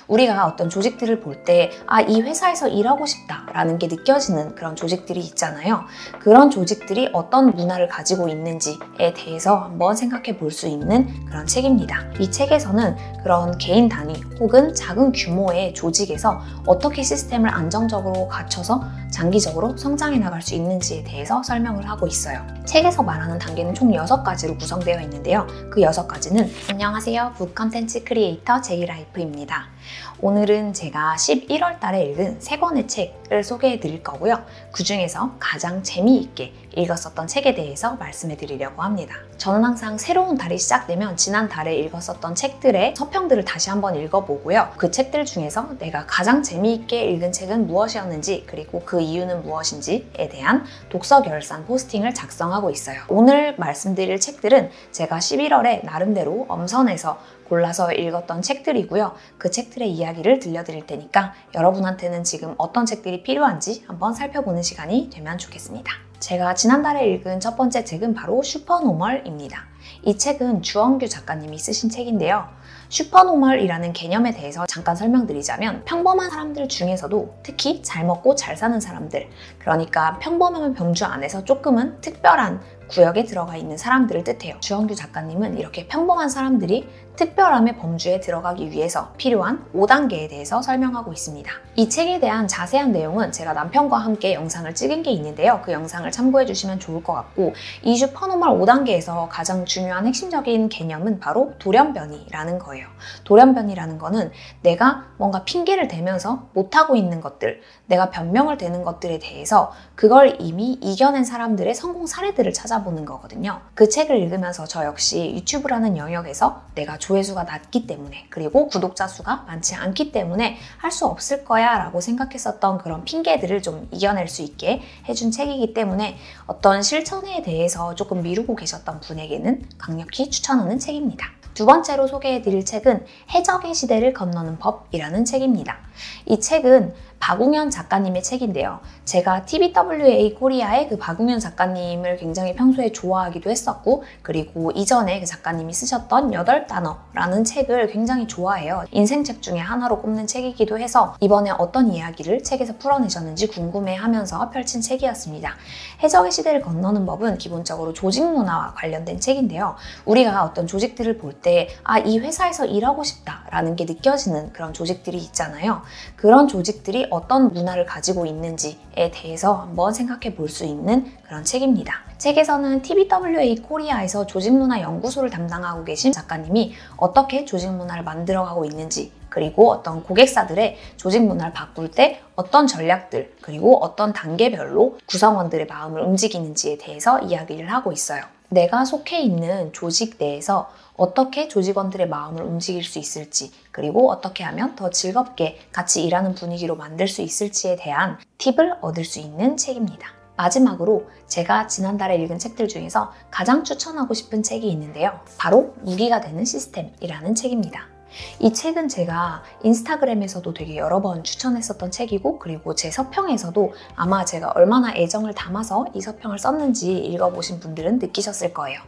우리가 어떤 조직들을 볼 때 이 회사에서 일하고 싶다라는 게 느껴지는 그런 조직들이 있잖아요. 그런 조직들이 어떤 문화를 가지고 있는지에 대해서 한번 생각해 볼 수 있는 그런 책입니다. 이 책에서는 그런 개인 단위 혹은 작은 규모의 조직에서 어떻게 시스템을 안정적으로 갖춰서 장기적으로 성장해 나갈 수 있는지에 대해서 설명을 하고 있어요. 책에서 말하는 단계는 총 6가지로 구성되어 있는데요. 그 6가지는 안녕하세요. 북 컨텐츠 크리에이터 제이라이프입니다. 오늘은 제가 11월 달에 읽은 3권의 책을 소개해 드릴 거고요. 그 중에서 가장 재미있게 읽었었던 책에 대해서 말씀해 드리려고 합니다. 저는 항상 새로운 달이 시작되면 지난 달에 읽었었던 책들의 서평들을 다시 한번 읽어보고요. 그 책들 중에서 내가 가장 재미있게 읽은 책은 무엇이었는지 그리고 그 이유는 무엇인지에 대한 독서 결산 포스팅을 작성하고 있어요. 오늘 말씀드릴 책들은 제가 11월에 나름대로 엄선해서 골라서 읽었던 책들이고요. 그 책들의 이야기를 들려드릴 테니까 여러분한테는 지금 어떤 책들이 필요한지 한번 살펴보는 시간이 되면 좋겠습니다. 제가 지난달에 읽은 첫 번째 책은 바로 슈퍼노멀입니다. 이 책은 주원규 작가님이 쓰신 책인데요. 슈퍼노멀이라는 개념에 대해서 잠깐 설명드리자면 평범한 사람들 중에서도 특히 잘 먹고 잘 사는 사람들, 그러니까 평범한 병주 안에서 조금은 특별한 구역에 들어가 있는 사람들을 뜻해요. 주원규 작가님은 이렇게 평범한 사람들이 특별함의 범주에 들어가기 위해서 필요한 5단계에 대해서 설명하고 있습니다. 이 책에 대한 자세한 내용은 제가 남편과 함께 영상을 찍은 게 있는데요. 그 영상을 참고해 주시면 좋을 것 같고, 이 슈퍼노멀 5단계에서 가장 중요한 핵심적인 개념은 바로 돌연변이라는 거예요. 돌연변이라는 거는 내가 뭔가 핑계를 대면서 못하고 있는 것들, 내가 변명을 대는 것들에 대해서 그걸 이미 이겨낸 사람들의 성공 사례들을 찾아보는 거거든요. 그 책을 읽으면서 저 역시 유튜브라는 영역에서 내가 조회수가 낮기 때문에 그리고 구독자 수가 많지 않기 때문에 할 수 없을 거야 라고 생각했었던 그런 핑계들을 좀 이겨낼 수 있게 해준 책이기 때문에 어떤 실천에 대해서 조금 미루고 계셨던 분에게는 강력히 추천하는 책입니다. 두 번째로 소개해드릴 책은 해적의 시대를 건너는 법이라는 책입니다. 이 책은 박웅현 작가님의 책인데요. 제가 TBWA 코리아의 그 박웅현 작가님을 굉장히 평소에 좋아하기도 했었고, 그리고 이전에 그 작가님이 쓰셨던 8단어라는 책을 굉장히 좋아해요. 인생책 중에 하나로 꼽는 책이기도 해서 이번에 어떤 이야기를 책에서 풀어내셨는지 궁금해하면서 펼친 책이었습니다. 해적의 시대를 건너는 법은 기본적으로 조직 문화와 관련된 책인데요. 우리가 어떤 조직들을 볼 때 이 회사에서 일하고 싶다라는 게 느껴지는 그런 조직들이 있잖아요. 그런 조직들이 어떤 문화를 가지고 있는지에 대해서 한번 생각해 볼 수 있는 그런 책입니다. 책에서는 TBWA 코리아에서 조직문화 연구소를 담당하고 계신 작가님이 어떻게 조직문화를 만들어가고 있는지, 그리고 어떤 고객사들의 조직문화를 바꿀 때 어떤 전략들, 그리고 어떤 단계별로 구성원들의 마음을 움직이는지에 대해서 이야기를 하고 있어요. 내가 속해 있는 조직 내에서 어떻게 조직원들의 마음을 움직일 수 있을지, 그리고 어떻게 하면 더 즐겁게 같이 일하는 분위기로 만들 수 있을지에 대한 팁을 얻을 수 있는 책입니다. 마지막으로 제가 지난달에 읽은 책들 중에서 가장 추천하고 싶은 책이 있는데요. 바로 무기가 되는 시스템이라는 책입니다. 이 책은 제가 인스타그램에서도 되게 여러 번 추천했었던 책이고, 그리고 제 서평에서도 아마 제가 얼마나 애정을 담아서 이 서평을 썼는지 읽어보신 분들은 느끼셨을 거예요.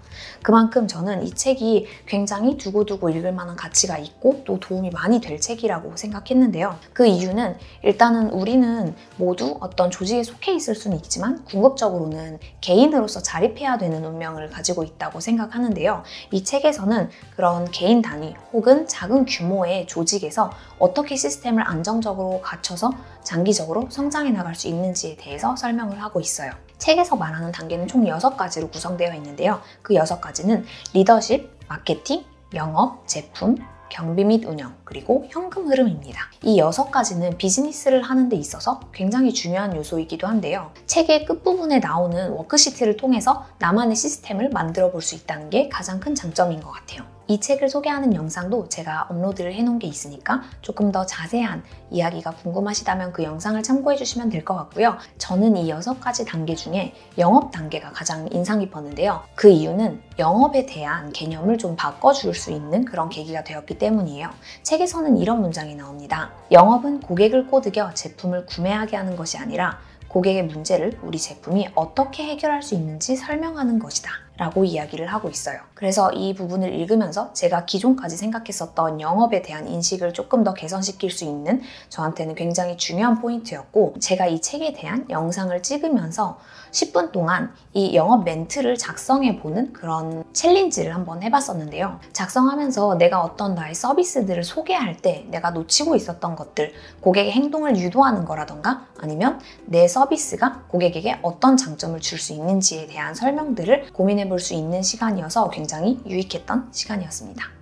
그만큼 저는 이 책이 굉장히 두고두고 읽을 만한 가치가 있고 또 도움이 많이 될 책이라고 생각했는데요. 그 이유는 일단은 우리는 모두 어떤 조직에 속해 있을 수는 있지만 궁극적으로는 개인으로서 자립해야 되는 운명을 가지고 있다고 생각하는데요. 이 책에서는 그런 개인 단위 혹은 작은 규모의 조직에서 어떻게 시스템을 안정적으로 갖춰서 장기적으로 성장해 나갈 수 있는지에 대해서 설명을 하고 있어요. 책에서 말하는 단계는 총 6가지로 구성되어 있는데요. 그 6가지는 리더십, 마케팅, 영업, 제품, 경비 및 운영, 그리고 현금 흐름입니다. 이 6가지는 비즈니스를 하는 데 있어서 굉장히 중요한 요소이기도 한데요. 책의 끝부분에 나오는 워크시트를 통해서 나만의 시스템을 만들어 볼 수 있다는 게 가장 큰 장점인 것 같아요. 이 책을 소개하는 영상도 제가 업로드를 해놓은 게 있으니까 조금 더 자세한 이야기가 궁금하시다면 그 영상을 참고해 주시면 될 것 같고요. 저는 이 6가지 단계 중에 영업 단계가 가장 인상 깊었는데요. 그 이유는 영업에 대한 개념을 좀 바꿔줄 수 있는 그런 계기가 되었기 때문이에요. 책에서는 이런 문장이 나옵니다. 영업은 고객을 꼬드겨 제품을 구매하게 하는 것이 아니라 고객의 문제를 우리 제품이 어떻게 해결할 수 있는지 설명하는 것이다 라고 이야기를 하고 있어요. 그래서 이 부분을 읽으면서 제가 기존까지 생각했었던 영업에 대한 인식을 조금 더 개선시킬 수 있는 저한테는 굉장히 중요한 포인트였고, 제가 이 책에 대한 영상을 찍으면서 10분 동안 이 영업 멘트를 작성해보는 그런 챌린지를 한번 해봤었는데요. 작성하면서 내가 어떤 나의 서비스들을 소개할 때 내가 놓치고 있었던 것들, 고객의 행동을 유도하는 거라던가 아니면 내 서비스가 고객에게 어떤 장점을 줄 수 있는지에 대한 설명들을 고민해 볼 수 있는 시간이어서 굉장히 유익했던 시간이었습니다.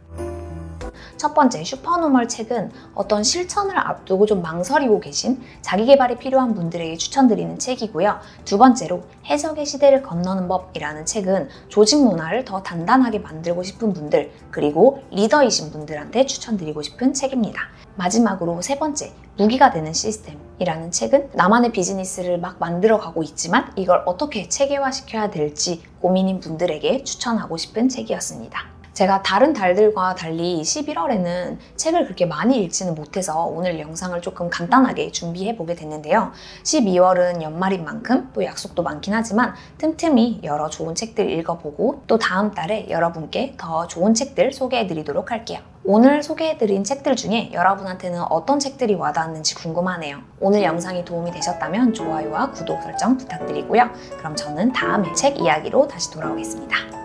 첫 번째, 슈퍼노멀 책은 어떤 실천을 앞두고 좀 망설이고 계신 자기 개발이 필요한 분들에게 추천드리는 책이고요. 두 번째로, 해적의 시대를 건너는 법이라는 책은 조직 문화를 더 단단하게 만들고 싶은 분들, 그리고 리더이신 분들한테 추천드리고 싶은 책입니다. 마지막으로 세 번째, 무기가 되는 시스템이라는 책은 나만의 비즈니스를 막 만들어가고 있지만 이걸 어떻게 체계화시켜야 될지 고민인 분들에게 추천하고 싶은 책이었습니다. 제가 다른 달들과 달리 11월에는 책을 그렇게 많이 읽지는 못해서 오늘 영상을 조금 간단하게 준비해 보게 됐는데요. 12월은 연말인 만큼 또 약속도 많긴 하지만 틈틈이 여러 좋은 책들 읽어보고 또 다음 달에 여러분께 더 좋은 책들 소개해 드리도록 할게요. 오늘 소개해드린 책들 중에 여러분한테는 어떤 책들이 와닿았는지 궁금하네요. 오늘 영상이 도움이 되셨다면 좋아요와 구독 설정 부탁드리고요. 그럼 저는 다음에 책 이야기로 다시 돌아오겠습니다.